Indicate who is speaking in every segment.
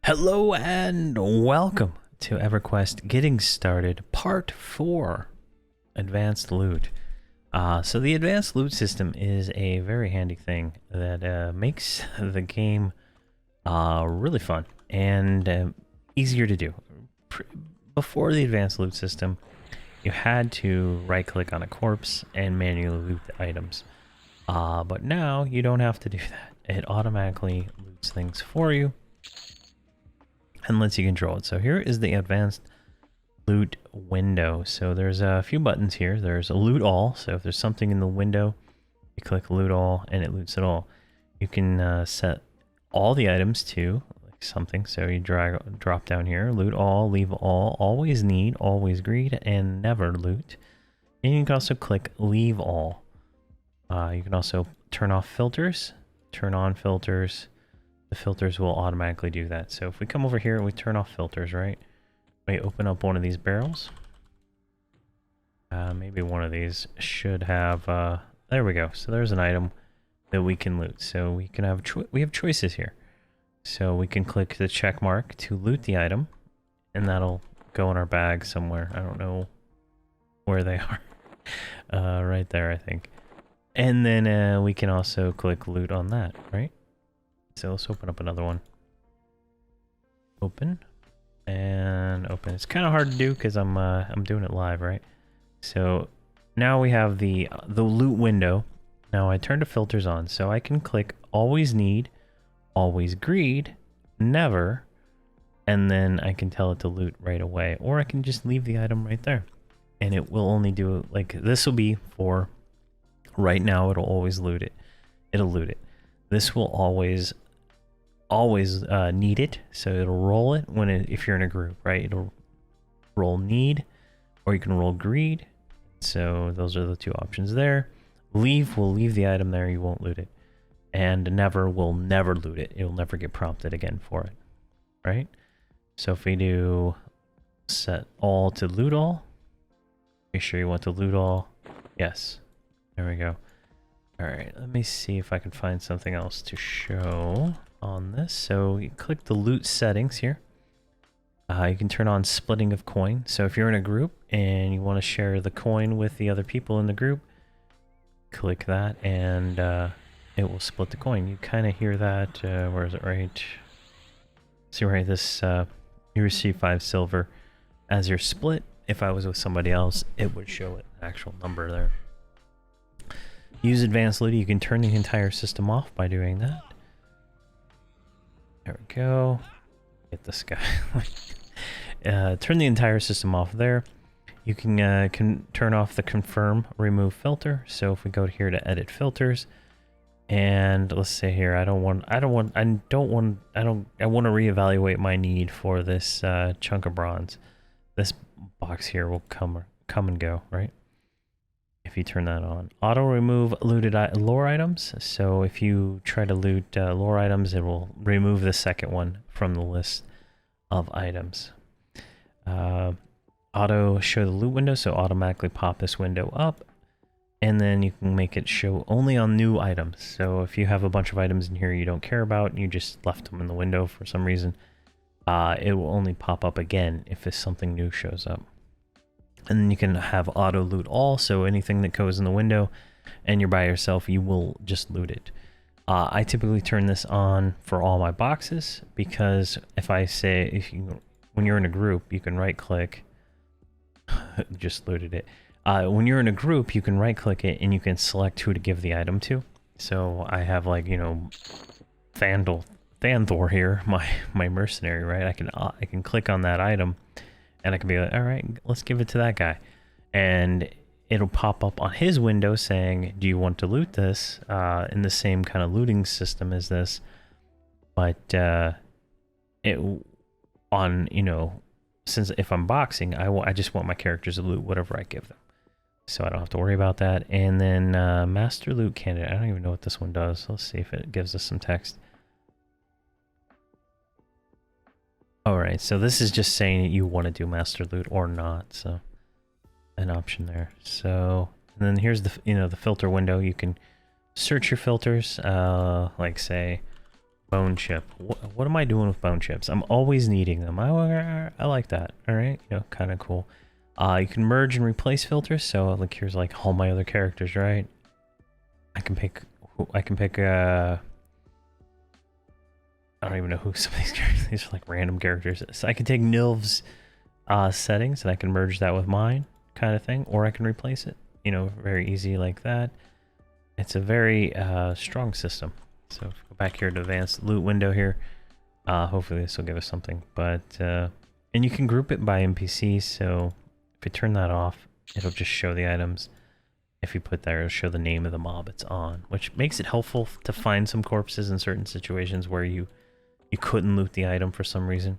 Speaker 1: Hello and welcome to Everquest Getting Started Part 4, Advanced Loot. So the Advanced Loot system is a very handy thing that makes the game really fun and easier to do. Before the Advanced Loot system, you had to right-click on a corpse and manually loot the items. But now you don't have to do that. It automatically loots things for you and lets you control it. So here is the advanced loot window. So there's a few buttons here. There's a loot all. So if there's something in the window, you click loot all and it loots it all. You can set all the items to like something. So you drop down here, loot all, leave all, always need, always greed, and never loot. And you can also click leave all. You can also turn off filters, turn on filters. The filters will automatically do that. So if we come over here and we turn off filters, right? We open up one of these barrels. Maybe one of these should have, there we go. So there's an item that we can loot. So we can have, we have choices here. So we can click the check mark to loot the item, and that'll go in our bag somewhere. I don't know where they are. Right there, I think. And then we can also click loot on that, right? So let's open up another one. Open and open. It's kind of hard to do because I'm doing it live, right? So now we have the loot window. Now I turn the filters on, so I can click always need, always greed, never, and then I can tell it to loot right away, or I can just leave the item right there, and it will only do like this will be for right now. It'll always loot it. It'll loot it. This will always need it, so it'll roll it when if you're in a group, right? It'll roll need, or you can roll greed. So those are the two options there. Leave will leave the item there, you won't loot it, and never will never loot it. It'll never get prompted again for it, right? So if we do set all to loot all, make sure you want to loot all. Yes, there we go. All right, let me see if I can find something else to show on this. So you click the loot settings here. You can turn on splitting of coin. So if you're in a group and you want to share the coin with the other people in the group, click that and it will split the coin. You kind of hear that. Where is it? Right. See right this. You receive 5 silver as your split. If I was with somebody else, it would show an actual number there. Use advanced loot. You can turn the entire system off by doing that. There we go. Get this guy. Turn the entire system off there. You can turn off the confirm remove filter. So if we go here to edit filters, and let's say here I want to reevaluate my need for this chunk of bronze. This box here will come and go, right? If you turn that on. Auto remove looted lore items. So if you try to loot lore items, it will remove the second one from the list of items. Auto show the loot window, so automatically pop this window up, and then you can make it show only on new items. So if you have a bunch of items in here you don't care about, and you just left them in the window for some reason, it will only pop up again if something new shows up. And then you can have auto loot all, so anything that goes in the window and you're by yourself, you will just loot it. I typically turn this on for all my boxes, because if I say, when you're in a group, you can right click, just looted it. When you're in a group, you can right click it and you can select who to give the item to. So I have, like, you know, Thanthor here, my mercenary, right? I can click on that item, and I can be like, all right, let's give it to that guy. And it'll pop up on his window saying, do you want to loot this? In the same kind of looting system as this. But since if I'm boxing, I just want my characters to loot whatever I give them. So I don't have to worry about that. And then master loot candidate. I don't even know what this one does. Let's see if it gives us some text. Alright, so this is just saying that you want to do master loot or not, so an option there. So, and then here's the the filter window. You can search your filters, like say bone chip. What am I doing with bone chips? I'm always needing them. I like that. All right, you know, kind of cool. You can merge and replace filters. So like here's like all my other characters, right? I can pick. I don't even know who some of these characters. These are like random characters. So I can take Nilv's settings and I can merge that with mine, kind of thing, or I can replace it. You know, very easy like that. It's a very strong system. So if we go back here to advanced loot window here, hopefully this will give us something. But and you can group it by NPCs. So if you turn that off, it'll just show the items. If you put there, it'll show the name of the mob it's on, which makes it helpful to find some corpses in certain situations where you couldn't loot the item for some reason.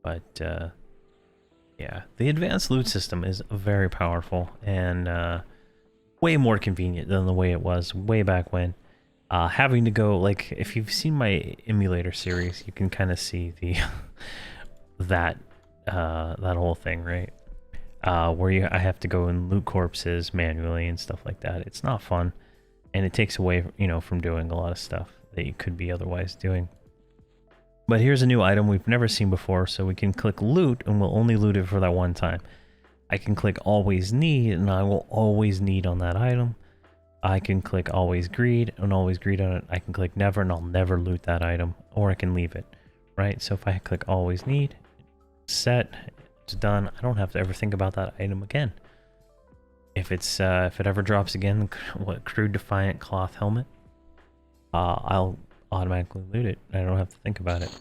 Speaker 1: But yeah, the advanced loot system is very powerful and way more convenient than the way it was way back when. Having to go, like, if you've seen my emulator series, you can kind of see the that whole thing, right? Where I have to go and loot corpses manually and stuff like that. It's not fun, and it takes away, you know, from doing a lot of stuff that you could be otherwise doing. But here's a new item we've never seen before, so we can click loot, and we'll only loot it for that one time. I can click always need, and I will always need on that item. I can click always greed, and always greed on it. I can click never, and I'll never loot that item, or I can leave it, right? So if I click always need, set, it's done. I don't have to ever think about that item again. If it's if it ever drops again, what, crude defiant cloth helmet, I'll automatically loot it. I don't have to think about it.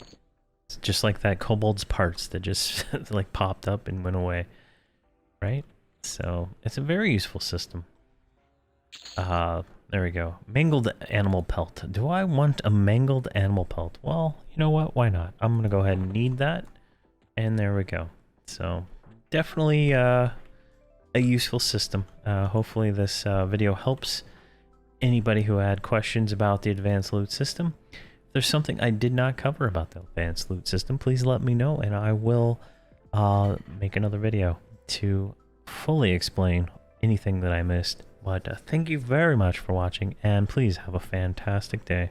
Speaker 1: It's just like that kobold's parts that just like popped up and went away, right? So it's a very useful system. There we go. Mangled animal pelt. Do I want a mangled animal pelt? Well, you know what? Why not? I'm gonna go ahead and need that, and there we go. So definitely a useful system. Hopefully this video helps anybody who had questions about the advanced loot system. If there's something I did not cover about the advanced loot system, please let me know, and I will make another video to fully explain anything that I missed. But thank you very much for watching, and please have a fantastic day.